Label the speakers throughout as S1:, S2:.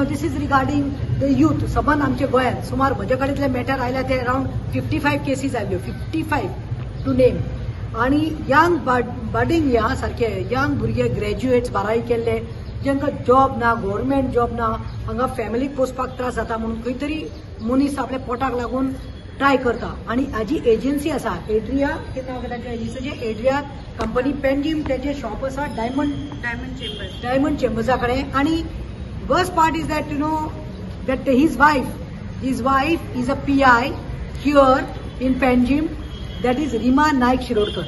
S1: This is regarding the youth. सबन आमचे गोंयांत सुमार म्हजे कडेन मॅटर आयल्या ते अराउंड 55 केसीस आयल्यो, 55 टू नेम. आणि यंग बडिंग या सारखे यंग भुरगे ग्रॅज्युएट्स 12वी केल्ले जांकां जॉब ना, गव्हर्नमेंट जॉब ना, हांगा फॅमिलीक पोसपाक त्रास जाता म्हणून खंय तरी मनीस आपल्या पोटाक लागून ट्राय करता. आणि हाजी एजन्सी आसा एड्रिया, कितें नांव ताचें एजन्सीचें, एड्रिया कंपनी पेनजिम, तेजें शॉप आसा डायमंड चेंबर्सा कडेन. आणि worst part is that that his wife is a PI here in Panjim, that is Rima Naik Shirodkar.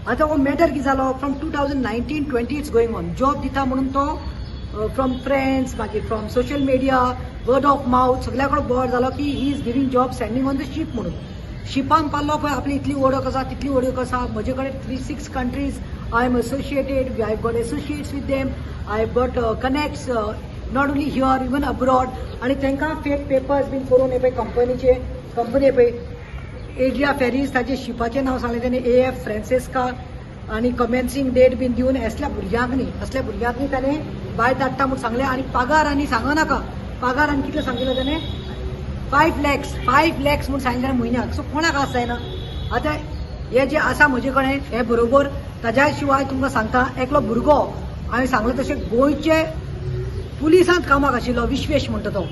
S1: आता वो मॅटर कितें जालो from 2019-20 it's going on. Job दिता म्हणून तो फ्रॉम फ्रेंड्स, मागीर from social media, word of mouth सगळ्या कडेन बोर्ड जालो की he is giving job sending on the ship म्हणून. शिपान पावलो पळय आपली इतली वळख आसा तितली वळख आसा. म्हजे कडेन 3-6 countries I am associated, I have got associates with them, I have got connects not only here even abroad. आणि तांकां फेक पेपर्स बीन करून हे पळय कंपनी पळय एड्रिया फेरीज ताचे शिपाचें नांव सांगलें ताणें AF फ्रांसिस्का आणि कमेन्सिंग डेट बीन दिवन असल्या भुरग्यांक ताणें भायर धाडटा म्हणून सांगलें. आणि पगार आनी सांगो नाका, पगार आनी कितले सांगिल्लो ताणें 5 lakhs म्हणून सांगिल्लें म्हयन्याक. सो कोणाक आस जायना. आतां हे जे आसा म्हजे कडेन हे बरोबर ताज्या शिवाय तुमकां सांगता एकलो भुरगो हांवें सांगलो तशें गोंयचे पुलिसांत कामाक आशिल्लो विश्वेश म्हणटा तो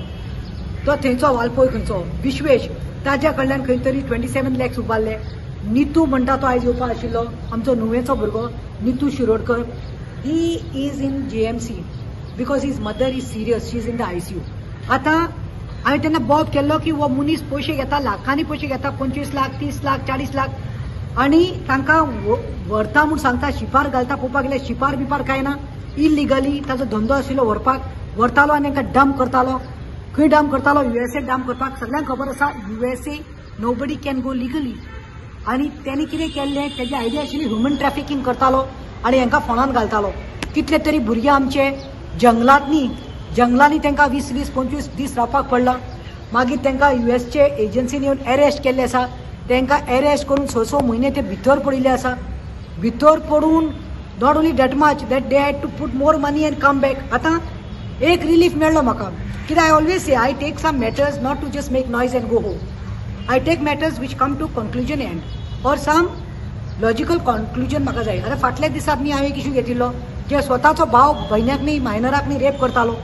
S1: थंयचो वालपय खंयचो विश्वेश, ताज्या कडल्यान खंय तरी 27 lakhs उबारले. नितू म्हणटा तो आयज येवपा आशिल्लो आमचो नुवेचो भुरगो Nitu Shirodkar. He is in JMC because his mother is serious, she is in the ICU. आतां हांवें तेन्ना बॉब केल्लो की हो मनीस पयशे घेता, लाखांनी पयशे घेता, 25 लाख 30 लाख 40 लाख, आणि तांकां व्हरता म्हूण सांगता शिपार घालता. पळोवपाक गेल्यार शिपार बिपार कांय ना, इलिगली ताजो धंदो आशिल्लो व्हरतालो आनी तांकां डंप करतालो. खंय डंप करतालो? USA डंप करपाक. सगळ्यांक खबर आसा USA nobody can go legally. आणि त्यांनी कितें केल्लें तेजी आयडिया आशिल्ली ह्युमन ट्रॅफिकिंग करतालो आणि हांकां फोंडान घालतालो. कितले तरी भुरगे आमचे जंगलांनी तांकां 20-25 दीस रावपाक पडला. मागीर तांकां USचे एजन्सीन येवन अरेस्ट केल्ले आसा. तांकां अरेस्ट करून 6 म्हयने ते भितर पडिल्ले आसा. भितर पडून not only that much that they had to put more money and come back. आतां एक रिलीफ मेळ्ळो म्हाका कित्याक I always say I take some matters not to just make noise and go home. I take matters which come to conclusion end or some logical conclusion म्हाका जाय. आतां फाटल्या दिसांत न्ही हांवें एक इशू घेतिल्लो जे स्वताचो भाव भयण्याक न्ही मायनराक न्ही रेप करतालो.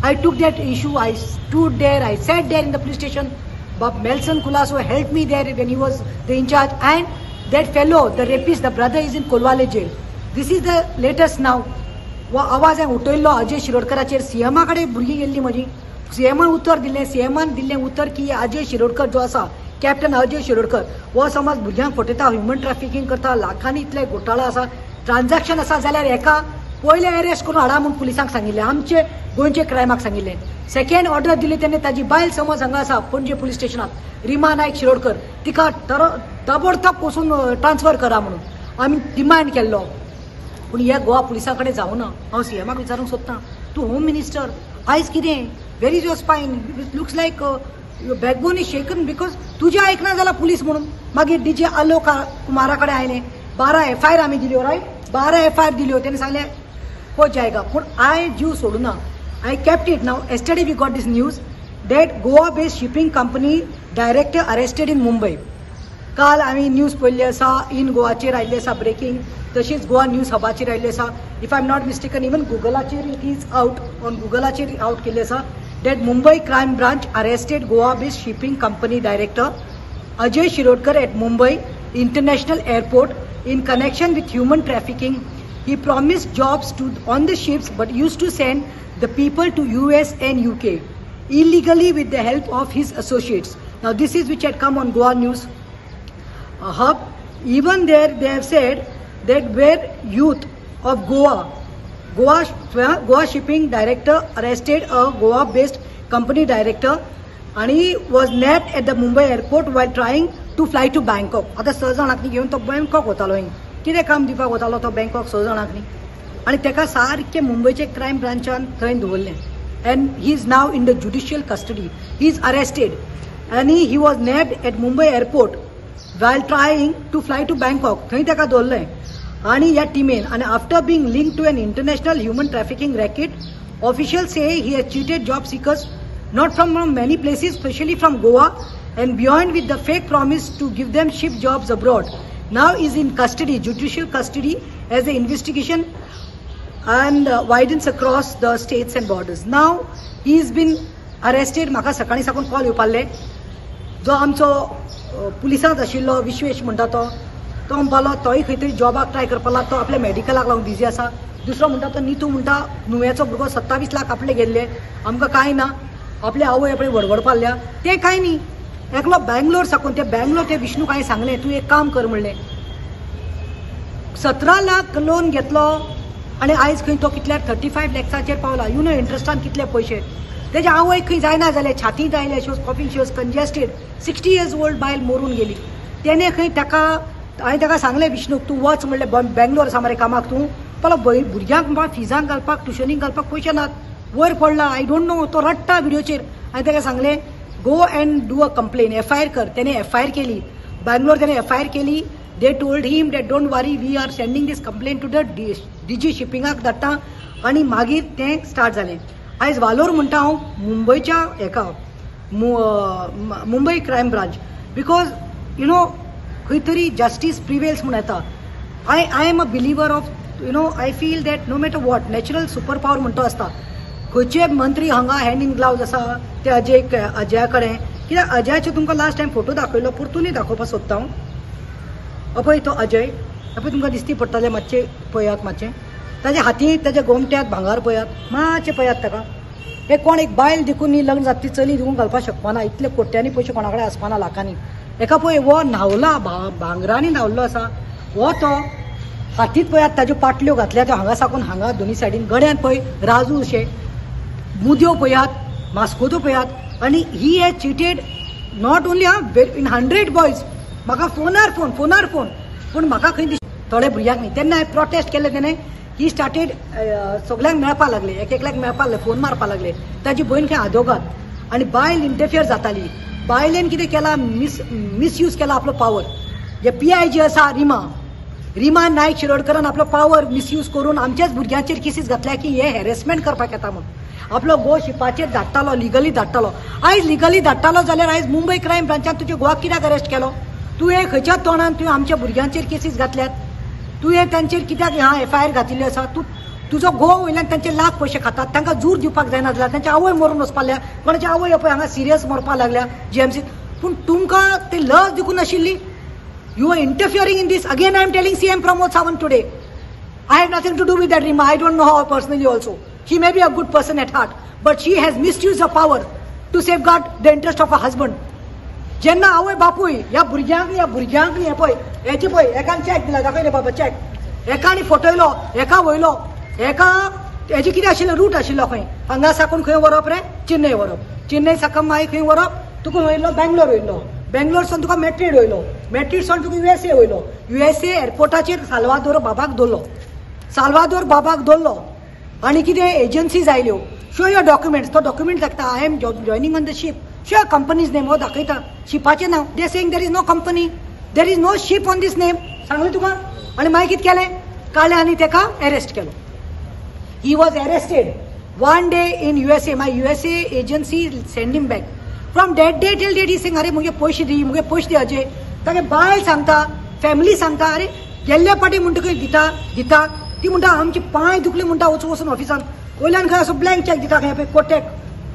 S1: I took that issue, I stood there, I sat there in the police station. Bob Melson Kulaso helped me there when he was the in charge, and that fellow, the rapist, the brother is in Kolwale jail. This is the latest now. वो आवाज हांवें उठयल्लो Ajay शिरोडकराचेर. CMA कडेन भुरगीं गेल्लीं म्हजी. CMAन उतर दिलें. CMAन दिल्लें उतर की अजय शिरोडकर जो आसा कॅप्टन अजय शिरोडकर हो समज भुरग्यांक फटयता, ह्युमन ट्रॅफिकिंग करता, लाखांनी इतले घोटाळा आसा, ट्रान्झॅक्शन आसा जाल्यार हेका पयले अरेस्ट करून हाडा म्हणून पुलिसांक सांगिल्लें, आमचे गोंयचे क्रायमाक सांगिल्लें. सेकंड ऑर्डर दिली तेन्ना ताजी बायल समज हांगा आसा पणजे पुलीस स्टेशनात रिमा नायक शिरोडकर, तिका ताबडतोब पसून ट्रान्सफर करा म्हणून आमी डिमांड केल्लो. पूण हे गोवा पुलिसां कडेन जावना. हांव CMAक विचारूंक सोदतां, तूं होम मिनिस्टर आयज कितें where is your spine? It looks like backbone is shaken because तुजें आयकना जाल्यार पुलीस म्हणून. मागीर DJ आलोक कुमारा कडेन आयलें, 12 FIR आमी दिल्यो, रायट 12 FIR दिल्यो. तेणें सांगलें हो जायगा. पूण आय जीव सोडूना. I kept it. Now yesterday we got this news that Goa based shipping company director arrested in Mumbai. काल आमी न्यूज पळयल्ली आसा, इन गोवाचेर आयिल्ली आसा ब्रेकिंग, तशीच गोवा न्यूज हबाचेर आयिल्ली आसा. If I am not mistaken even गुगलाचेर इट इज आउट, ऑन गुगलाचेर आउट केल्ली आसा that Mumbai crime branch arrested Goa-based shipping company director Ajay Shirodkar at Mumbai International Airport in connection with human trafficking. He promised jobs on the ships but used to send the people to US and UK illegally with the help of his associates. Now this is which had come on Goa News Hub. Even there they have said that where youth of Goa shipping director arrested a Goa-based company director and he was nabbed at the Mumbai airport while trying to fly to Bangkok. आता 6 जाणांनी घेवन तो Bangkok वतालो. कितें काम दिवपाक वतालो तो बँकॉक 6 जाणांनी, आणि तेका सारके मुंबयचे क्रायम ब्रांचान थंय दवरलें. and he is now in the judicial custody. He is arrested and he was nabbed at Mumbai airport while trying to fly to Bangkok. थंय तेका दवरलें आणि ह्या टिमेन, आणि after being linked to an international human trafficking racket Officials say he has cheated job seekers not from many places, especially from Goa and beyond, with the fake promise to give them ship jobs abroad. Now is in custody, judicial custody, as the investigation and widens across the states and borders. Now he has been arrested. म्हाका सकाळी साकून call येवपाले. जो आमचो पुलिसांत आशिल्लो विश्वेश म्हणटा तो म्हणपालो तोय खंय तरी जॉबाक ट्राय करपाला. तो आपल्या मेडिकलाक लागून बिजी आसा. दुसरो म्हणटा तो नीतू म्हणटा नुव्याचो भुरगो 27 लाख आपले गेल्ले, आमकां कांय ना. आपले आवय आपणे वडवडपाल्या ते कांय न्ही. एकलो बँगलोर साकून ते बँगलोर ते विष्णू काय सांगलें तूं एक काम कर म्हणलें. 17 लाख लोन घेतलो आनी आयज खंय तो कितल्यार 35 लॅक्साचेर पावला. यू नो इंट्रस्टान कितले पयशे. तेजे आवय खंय जायना जाले, छातींत आयले, she was coughing, she was congested. 60 years old बायल मरून गेली. तेणे खंय ताका हांवें ताका सांगलें विष्णूक तूं वच म्हणलें बँगलोर आसा मरे कामाक. तूं पलो भुरग्यांक फिजांक घालपाक ट्युशनीक घालपाक पयशे नात, वयर पडला. I don't know. तो रडटा व्हिडिओचेर. हांवें ताका सांगलें go and do a complaint, FIR कर. त्याने FIR केली. बँगलोर त्याने FIR केली. They told him that don't worry, we are sending these complaint to the DG शिपिंगाक धाडटा. आनी मागीर तें स्टार्ट जालें. आयज वालोर म्हणटा हांव मुंबयच्या हेका Mumbai crime branch, because you know खंय तरी जस्टीस प्रिवेल्स म्हूण येता. I am a believer of you know. I feel that no matter what natural super power म्हणटो आसता. खंयचे मंत्री हांगा हँड इन ग्लावज आसा ते अजया कडेन. कित्याक अजयाचे तुमकां लास्ट टायम फोटो दाखयलो, परतूनय दाखोवपाक सोदता हांव. पळय तो अजय, पळय तुमकां दिसती पडटलें. मातशें पळयात, मातशें ताजे हातींत ताजे गोमट्यात भांगार पळयात, मातशें पळयात ताका. हे कोण एक बायल देखून न्ही लग्न जाता ती चली दिवून घालपाक शकपाना. इतले कोट्यांनी पयशे कोणा कडेन आसपाना, लाखांनी. एका पळय वो न्हावला, भांगरांनी न्हावल्लो आसा. हो तो हातींत पळयात ताज्यो पाटल्यो घातल्या त्यो हांगा साकून हांगा दोनी सायडीन. गड्यान पळय राजू अशें, मुद्यो पळयात, मास्कोतो पळयात. आनी he has cheated not only in 100 boys. म्हाका फोनार फोन पूण म्हाका खंय थोड्या भुरग्यांक न्ही. तेन्ना हांवें प्रोटेस्ट केलें. तेणें ही स्टार्टेड सगल्यांक मेळपाक लागले, एकल्याक मेळपाक लागले, फोन मारपाक लागले. ताजी भयण खंय आदोगाद आनी बायल इंटरफियर जाताली. बायलेन कितें केला, मिसयूज केला आपलो पावर. जे PIG आसा रिमा नायक शिरोडकरान आपलो पावर मिसयूज करून आमच्याच भुरग्यांचेर केसीस घातल्या की हे हॅरेसमेंट करपाक येता म्हणून. आपलो गो शिपाचेर धाडटालो, लिगली धाडटालो. आयज लिगली धाडटालो जाल्यार आयज मुंबय क्रायम ब्रांचान तुजे गोवाक कित्याक अरेस्ट केलो? तूं हे खंयच्या तोंडान तुवें आमच्या भुरग्यांचेर केसीस घातल्यात? तूं हे तांचेर कित्याक FIR घातिल्ली आसा? तुजो घो वयल्यान तांचे लाख पयशे खातात. तांकां जूर दिवपाक जायना जाल्यार तांचे आवय मरून वचपाल्या, कोणाची आवय पळय हांगा सिरियस मरपाक लागल्या GMC. पूण तुमकां ते लज दिवून नाशिल्ली. You are interfering in this. Again, I am telling CM Pramod Sawant today. I have nothing to do with that Rima. I don't know her personally also. She may be a good person at heart, but she has misused her power to safeguard the interest of her husband. जेन्ना आवय बापूय ह्या भुरग्यांक न्ही पळय हेची पळय एकान चॅक दिला, दाखयले बाबा चॅक. एकानी फटयलो, एका वयलो, एका हेजी कितें आशिल्लें रूट आशिल्लो खंय हांगा साकून खंय व्हरप रे? चेन्नई व्हरप. चेन्नई साकून मागीर खंय व्हरप? तुका वयलो बँगलोर वयलो. बँगलोरसून तुका मॅड्रीड वयलो. मॅड्रीडसून तुका USA वयलो. USA एअरपोर्टाचेर साल्वादोर बाबाक दवरलो. आनी कितें एजन्सीज आयल्यो. Show your documents. तो डॉक्युमेंट दाखयता I am joining on the ship. Show your company's name. हो दाखयता शिपाचें नांव. They saying there is no company, there is no ship on these name. सांगलें तुका. आनी मागीर कितें केलें? काळें आनी ताका अरेस्ट केलो. He was arrested 1 day in USA. My USA agency send him back. From that day till date he सेंग अरे मुगे पयशे दी अजय. तागे बायल सांगता, फॅमिली सांगता अरे गेल्ले पाटी म्हणटकच दिता. ती म्हणटा आमचे पांय दुखले म्हणटा वचून ऑफिसान. वयल्यान खंय असो ब्लँक चॅक दिता खंय पळय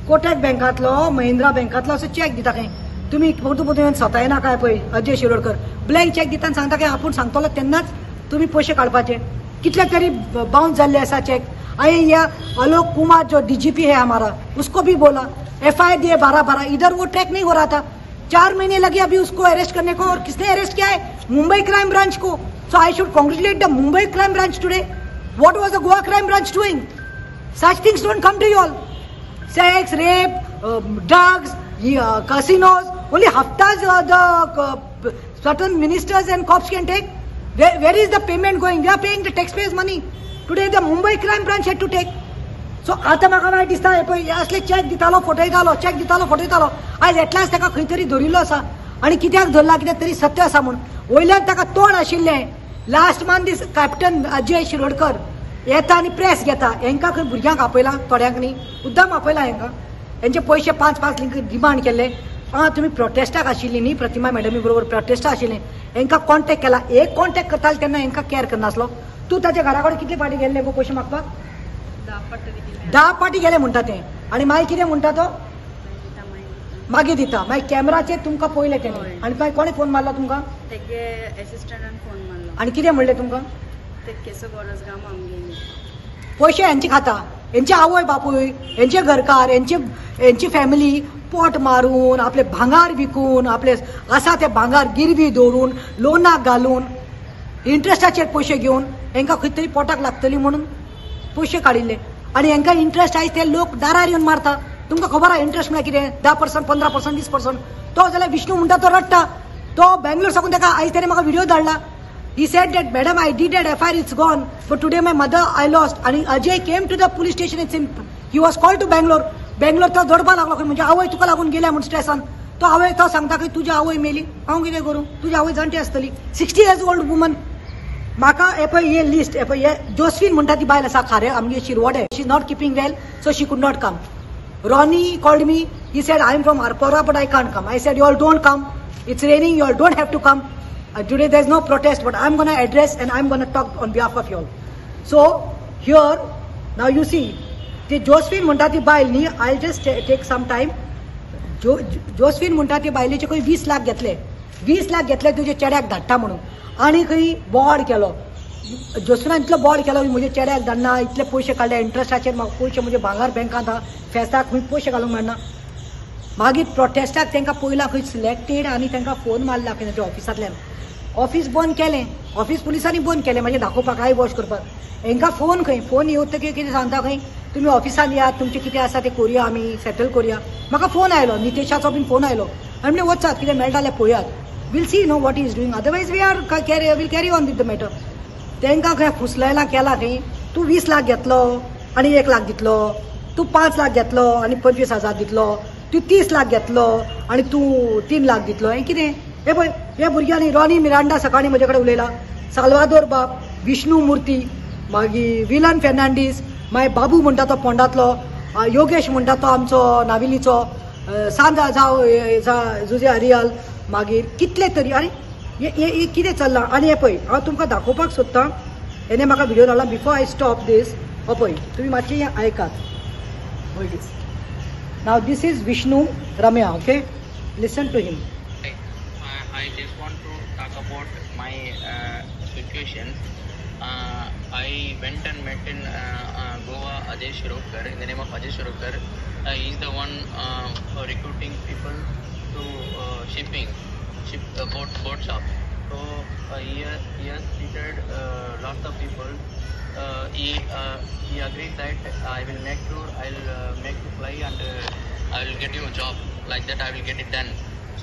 S1: कोटॅक बँकातलो, महिंद्रा बँकातलो असो चॅक दिता खंय. तुमी परतून स्वता नाका पळय अजय शिरोडकर. ब्लँक चॅक दिता आनी सांगता खंय आपूण सांगतलो तेन्नाच तुमी पयशे काडपाचे. कितले तरी बाउंस जाल्ले आसा चेक. ये आलोक कुमार जो DGP है हमारा, उसको भी बोला FIR दिए 12-12. इधर वो ट्रैक नहीं हो रहा था. 4 महीने लगे अभी उसको अरेस्ट करने को. और किसने अरेस्ट किया है? मुंबई क्राइम ब्रांच को. So I should congratulate the Mumbai crime branch today. What was the Goa crime branch doing? Such things don't come to you all. Sex, rape, drugs, casinos. Only haftas the certain ministers and cops can take. Where is the payment going? They are paying the taxpayers' money. Today the Mumbai crime branch had to take. So आता म्हाका मागीर दिसता पळय असले check दितालो फटयतालो. आयज atlas ताका खंय तरी धरिल्लो आसा. आनी कित्याक धरला? कित्याक तरी सत्य आसा म्हूण. वयल्यान ताका तोंड आशिल्लें. लास्ट मंथ दीस कॅप्टन अजय शिरोडकर येता आनी प्रेस घेता. हेंकां खंय भुरग्यांक आपयलां, थोड्यांक न्ही मुद्दाम आपयलां हेंकां. हेंचे पयशे 5-5 लाख डिमांड केले. तुमी प्रोटेस्टाक आशिल्ली न्ही प्रतिमा मॅडमी बरोबर प्रोटेस्टा आशिल्लें. हेंकां कॉन्टेक्ट केला. एक कॉन्टेक्ट करताले तेन्ना हेंकां केअर करनासलो. तूं ताच्या घरा कडेन कितले फाटी गेल्ले गो पयशे मागपाक? 10 फाटी गेले म्हणटा ते. आनी मागीर कितें म्हणटा तो? मागीर दिता. मागीर कॅमेराचेर तुमकां पळयलें तेणे. आनी मागीर कोणे फोन मारलो तुमकां?
S2: तेगे असिस्टंटान फोन मारलो.
S1: आनी कितें म्हणलें तुमकां?
S2: ते केसो गरज गाम आमगेली.
S1: पयशे हेंचे खाता. हेंचे आवय बापूय, हेंचे घरकार, हेंची फॅमिली पोट मारून, आपले भांगार विकून, आपले आसा ते भांगार गिरवी दवरून, लोनाक घालून, इंट्रस्टाचेर पयशे घेवन हेंकां खंय तरी पोटाक लागतली म्हणून पयशे काडिल्ले. आनी हेंकां इंट्रस्ट आयज ते लोक दारार येवन मारता. तुमकां खबर आहा इंट्रस्ट म्हळ्यार कितें? 10%, 15%, 20%. तो जाल्यार विष्णू म्हणटा तो रडटा. तो बेंगलोर साकून ताका आयज ताणें म्हाका व्हिडिओ धाडला. He said that, Madam, I did that FIR, it's gone. But today my mother I lost. And Ajay came to the police station. He was called to Bangalore. Bangalore तो जोडपा लागलो खंय म्हणजे आवय तुका लागून गेल्या म्हणून स्ट्रेसान. तो आवय तो सांगता की तुजी आवय मेली. हांव कितें करूं? तुजी आवय जाणटी आसतली. 60 years old woman. म्हाका हे पळय हे लिस्ट हे पळय हे जोस्फीन म्हणटा ती बायल आसा खारे आमगे शिरवडे. She is not keeping well so she could not come. Ronnie called me. He said, I am from Arpora, but I can't come. I said, you all don't come. It's raining. You all don't have to come. Today there is no protest, but I'm going to address and I'm going to talk on behalf of you all. So here, now you see, the Josephine म्हणटा ती बायल न्ही. I'll just take some time. Josephine म्हणटा ती बायलेचे खंय 20 लाख घेतले. 20 लाख घेतले तुजे चेड्याक धाडटा म्हणून. आनी खंय बोर्ड केलो. जोसफिनान इतलो बोर्ड केलो म्हजे चेड्याक धाडना, इतले पयशे काडले इंट्रस्टाचेर. म्हाका पयशे म्हजे भांगार बँकांत आहा, फेस्ताक खंय पयशे घालूंक मेळना. मागीर प्रोटेस्टाक तांकां पयलां खंय सिलेक्टेड आनी तांकां फोन मारला खंय ताच्या ऑफिसांतल्यान. ऑफिस बंद केलें. ऑफिस पुलिसांनी बंद केलें मागीर दाखोवपाक आय वॉश करपाक. हांकां फोन खंय फोन येवतकीर कितें सांगता खंय तुमी ऑफिसान येयात, तुमचें कितें आसा तें करुया आमी, सेटल करुया. म्हाका फोन आयलो, नितेशाचो बीन फोन आयलो. आनी म्हणलें वचात कितें मेळटा जाल्यार पळयात. We'll see no what is doing, otherwise we'll carry on with the matter. तांकां खंय फुसलायला केला खंय. तूं 20 लाख घेतलो आनी 1 लाख दितलो. तूं 5 लाख घेतलो आनी 25,000 दितलो. तूं 30 लाख घेतलो आनी तूं 3 लाख दितलो. हें कितें? हे पळय हे भुरग्यांनी रॉनी मिरांडा सकाळीं म्हजे कडेन उलयला. साल्वादोर बाब, विष्णू मुर्ती, मागीर विलन फेर्नांडीस, मागीर बाबू म्हणटा तो पोंडांतलो, योगेश म्हणटा तो आमचो नाविलीचो, सांजा जावं जुजे हरियाल, मागीर कितले तरी. आनी हे कितें चल्लां. आनी हे पळय हांव तुमकां दाखोवपाक सोदतां. हेणे म्हाका व्हिडिओ धाडला. बिफोर आय स्टॉप दीस, हो पळय तुमी मातशें हें आयकात. Now this is Vishnu Ramya. Okay, listen to him.
S3: I just want to talk about my situation. I went and met in Goa Ajay Shirokar, in the name of Ajay Shirokar. He is the one recruiting people to boat shop. So he has treated lots of people. He agreed that I will make you fly and I will get you a job. Like that I will get it done.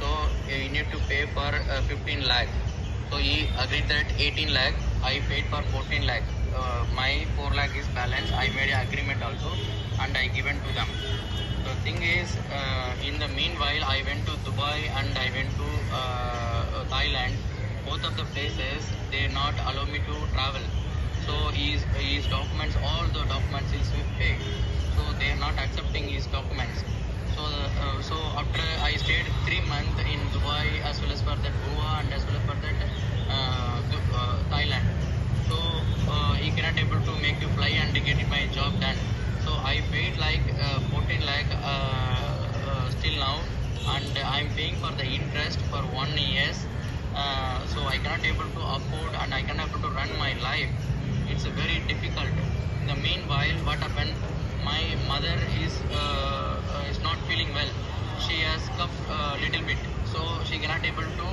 S3: So you need to pay for 15 lakh. So he agreed that 18 lakh. I paid for 14 lakh. My 4 lakh is balance. I made an agreement also and I given to them. The thing is, in the meanwhile, I went to Dubai and I went to Thailand. Both of the places, they not allow me to travel. So his documents, all the documents is fake. So they are not accepting his documents. So after I stayed 3 months in Dubai as well as for that Goa and as well as for that Thailand. So he cannot able to make you fly and get my job done. So I paid like 14 lakh still now, and I am paying for the interest for 1 year. So I cannot able to afford and I cannot able to run my life. It's very difficult. In the meanwhile, what happened? My mother is not feeling well. She has cough little bit, so she cannot able to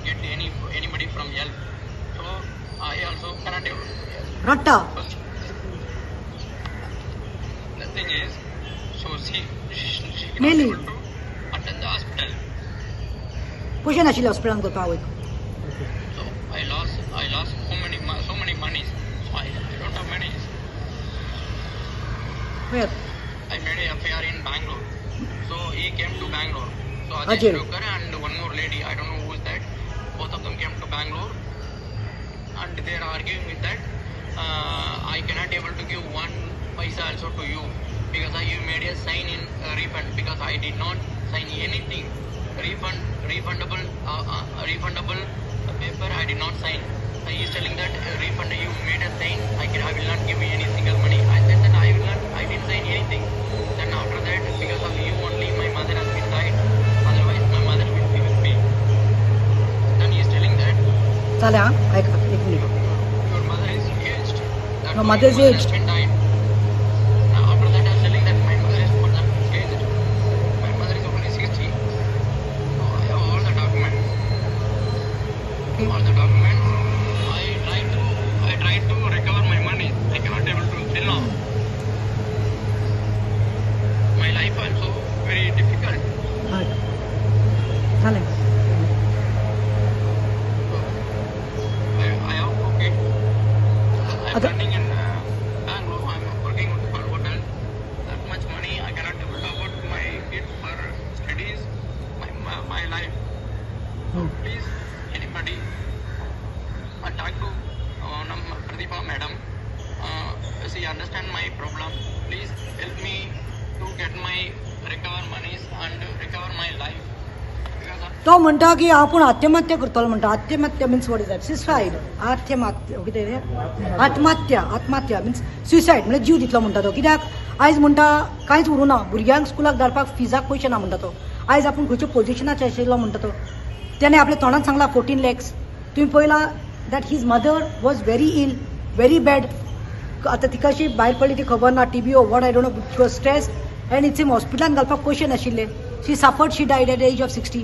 S3: get anybody from help. So I also cannot able.
S1: Ratta.
S3: The thing is, so she
S1: cannot
S3: able to attend the hospital.
S1: पयशे नाशिल्ले हॉस्पिटलांत करपाक.
S3: So I lost so many monies. So I don't have money.
S1: Where?
S3: I made a FIR in Bangalore. So he came to Bangalore. So Ajay
S1: Ajay
S3: Shirokar and one more lady, I don't know who is that. Both of them came to Bangalore and they are arguing with that. I cannot able to give 1 paisa also to you because you made a sign in refund because I did not sign anything. Refundable paper I did not sign. He is telling that refund you made a sign. I will not give you any single money. I said that I didn't sign anything. Then after that, because of you only, my mother has been died. Otherwise, my mother will be with me. Then he is telling that.
S1: चालेल हां ऐका एक minute.
S3: Your mother is aged. That
S1: Your mother is
S3: mother
S1: aged.
S3: has been died. Now after that, I am telling that my mother is more than aged. My mother is only 60. So I have all the documents. All the documents. I tried to recover my money. I cannot able to till now. My life also very difficult.
S1: हां चालेल.
S3: I am okay. I'm
S1: Other-
S3: running in Bangalore. I'm working for hotel. That much money I cannot able to afford my kids for studies. My life. So please, anybody, talk to Pratibha madam. She understand my problem. Please help me to get my recover monies and recover my life. Because of
S1: तो म्हणटा की आपण आत्महत्या करतलो म्हणटा. आत्महत्या means what is that? Suicide. आत्महत्या कितें रे? आत्महत्या मीन्स सुसायड म्हणजे जीव दितलो म्हणटा तो. कित्याक आयज म्हणटा कांयच उरूना भुरग्यांक स्कुलाक धाडपाक फिजाक पयशे ना म्हणटा तो. आयज आपूण खंयच्या पोजिशनाचेर आशिल्लो म्हणटा तो. त्याने आपल्या तोंडात सांगला 14 lakhs. तुम्ही पळयला that his mother was very ill, very bad. आतां तिका अशी भायर पडली ती खबर ना. TB oh what I don't know. She was stress and it's हॉस्पिटलान घालपाक पयशे नाशिल्ले. She suffered. She died at the age of 60.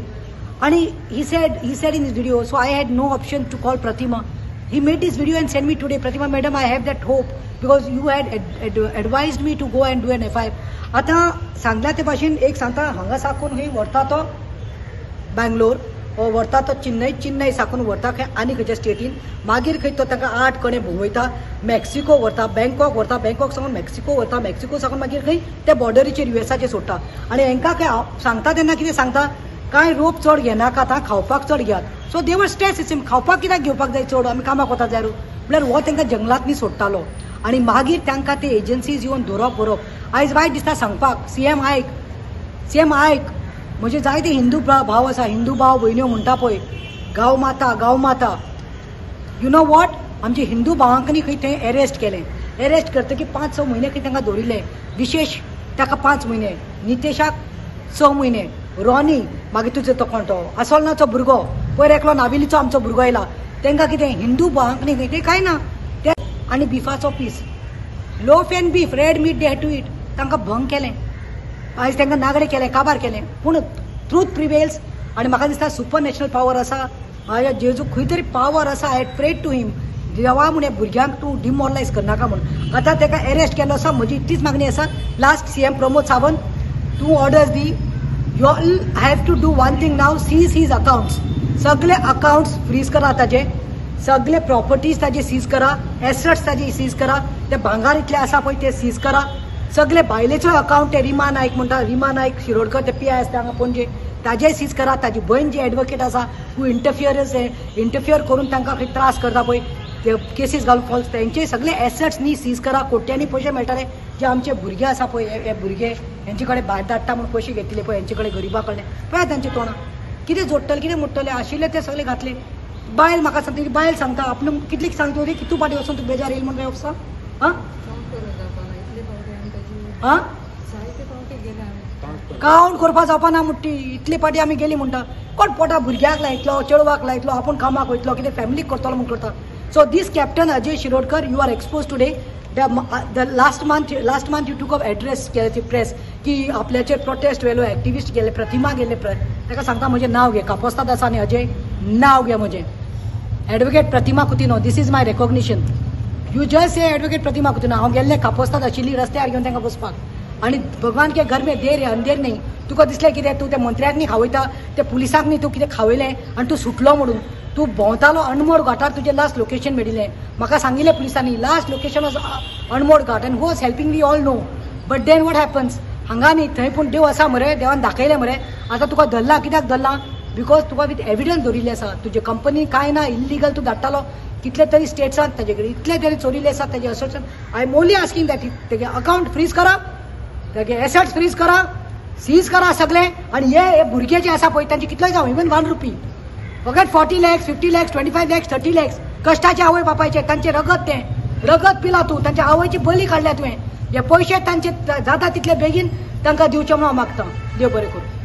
S1: आणि he said in his video, so I had no option to call Pratima. He made this video and sent me today. Pratima madam, I have that hope because you had advised me to go and do an FIR. आता सांगल्या ते भाशेन एक सांगता हांगा साकून खंय व्हरता तो बँगलोर ओ व्हरता तो चेन्नई साकून व्हरता खंय आनी खंयच्या स्टेटीन. मागीर खंय तो ताका 8 कणे भोंवयता. मेक्सिको व्हरता, बँकॉक व्हरता, बँकॉक साकून मेक्सिको व्हरता, मेक्सिको साकून मागीर खंय त्या बॉर्डरीचेर USAचेर सोडटा. आणि हांकां खंय सांगता तेन्ना कितें सांगता काय रोप चड घेनाका आतां खावपाक चड घेयात. सो देवर स्ट्रेस इस खावपाक कित्याक घेवपाक जाय चड आमी कामाक वता जाल्यार म्हळ्यार हो तांकां जंगलांतनी सोडटालो. आणि मागीर तांकां ते एजन्सीज येवन धरप. आयज वायट दिसता सांगपाक. सीएम आयक म्हणजे जायते हिंदू भाव आसा, हिंदू भाव भयण्यो म्हणटा पळय गांव माता. यू नो वॉट, आमचे हिंदू भावांकनी खंय थंय एरेस्ट केलें. एरेस्ट करतकीर 5-6 म्हयने खंय तांकां दवरिल्ले. विशेश ताका 5 म्हयने, नितेशाक 6 म्हयने, रॉनी मागीर तुजो तो कोण तो आसोलनाचो भुरगो पयर एकलो नाविलीचो आमचो भुरगो आयला. तांकां कितें हिंदू भावांकनी खंय थंय कांय ना. ते आनी बिफाचो piece, loaf and beef, red meat they had to eat. तांकां भंग केलें. आयज तांकां नागडे केलें, काबार केलें. पूण ट्रूथ प्रिवेल्स. आनी म्हाका दिसता सुपर नॅशनल पावर आसा. हाज्या जेजू खंय तरी पावर आसा. आय हॅड प्रेड टू हिम देवा म्हणे भुरग्यांक तूं डिमॉरलायज करनाका म्हणून. आतां ताका एरेस्ट केलो आसा. म्हजी इतलीच मागणी आसा. लास्ट CM प्रमोद सावंत तूं orders the. You all have to do one thing now, seize his accounts. सगळे अकाउंट्स फ्रीज करा ताजे. सगळे प्रॉपर्टीज ताजे सीज करा. एसेट्स ताजे सीज करा. ते भांगार इतले आसा पळय ते सीज करा. सगळे बायलेचो अकाउंट ते रिमा नायक म्हणटा, रिमा नायक शिरोडकर ते PI आसता हांगा पणजे, ताजे सीज करा. ताजी बहीण जी एडवोकेट आसा हू इंटरफियर करून तांकां खंय त्रास करता पळय ते केसीस घालून फॉल्स तेंचे सगळे एसेट्स न्ही सीज करा. कोट्यांनी पयशे मेळटाले. जे आमचे भुरगे आसा पळय हे भुरगे हेंचे कडेन भायर धाडटा म्हणून पयशे घेतले पळय हेंचे कडेन गरिबा कडे पळय तांचे तोंडां कितें जोडटले कितें मोडटले आशिल्ले ते सगळे घातले. बायल म्हाका सांगता ती बायल सांगता आपण कितलीक सांगता रे कितू पाटी वचून तूं बेजार येईल म्हणून वचसा. हां काउंट करपा जावपा ना म्हणटी. इतले पाटी आमी गेली म्हणटा. कोण पोटा भुरग्याक लायतलो, चेडवाक लायतलो, आपूण कामाक वयतलो, कितें फॅमिलीक करतलो म्हूण करता. So this captain Ajay Shirodkar you are expose today. Last month you took up address केले ती प्रेस की आपल्याचेर प्रोटेस्ट वेलो एक्टिविस्ट गेले, प्रतिमा गेले. ताका सांगता म्हजें नांव घे. कापोस्ताद आसा न्ही अजय, नांव घे म्हजें. Advocate Pratima Coutinho, this is my recognition. You just say advocate Pratima Coutinho. हांव गेल्लें कापोस्ताद आशिल्ली रस्त्यार घेवन तांकां बसपाक. आनी भगवान के घर में देर है अंधेर नहीं. तुका दिसलें कितें तूं त्या मंत्र्याक न्ही खावयता, त्या पुलिसाक न्ही तूं कितें खावयलें आनी तूं सुटलो म्हणून. तूं भोंवतालो अणमोड घाटार तुजें लास्ट लोकेशन मेळिल्लें. म्हाका सांगिल्लें पुलिसांनी last location was Anmod Ghat and who was helping we all know. But then what happens हांगा न्ही थंय पूण देव आसा मरे, देवान दाखयलें मरे. आतां तुका धरला कित्याक धरला बिकॉज तुका विथ एविडन्स दवरिल्ले आसा तुजे कंपनी काय ना इलिगल तूं धाडटालो कितले तरी स्टेट्सांत ताजे कडेन इतले तरी चोरिल्ले आसा ताजे association I am only asking that तेगे अकाउंट फ्रीज करा तेगे एसेट्स फ्रीज करा सीज करा सगळे आणि हे भुरगे जे आसा पळय तांचे कितले जावं इवन 1 रुपी फकत 40 lakhs 50 lakhs 25 lakhs 30 lakhs कष्टाचे आवय बापायचे तांचे रगत पिला तूं तांच्या आवयची बली काडल्या तुवें हे पयशे तांचे जाता तितले बेगीन तांकां दिवचे म्हणून हांव मागता देव बरें करूं.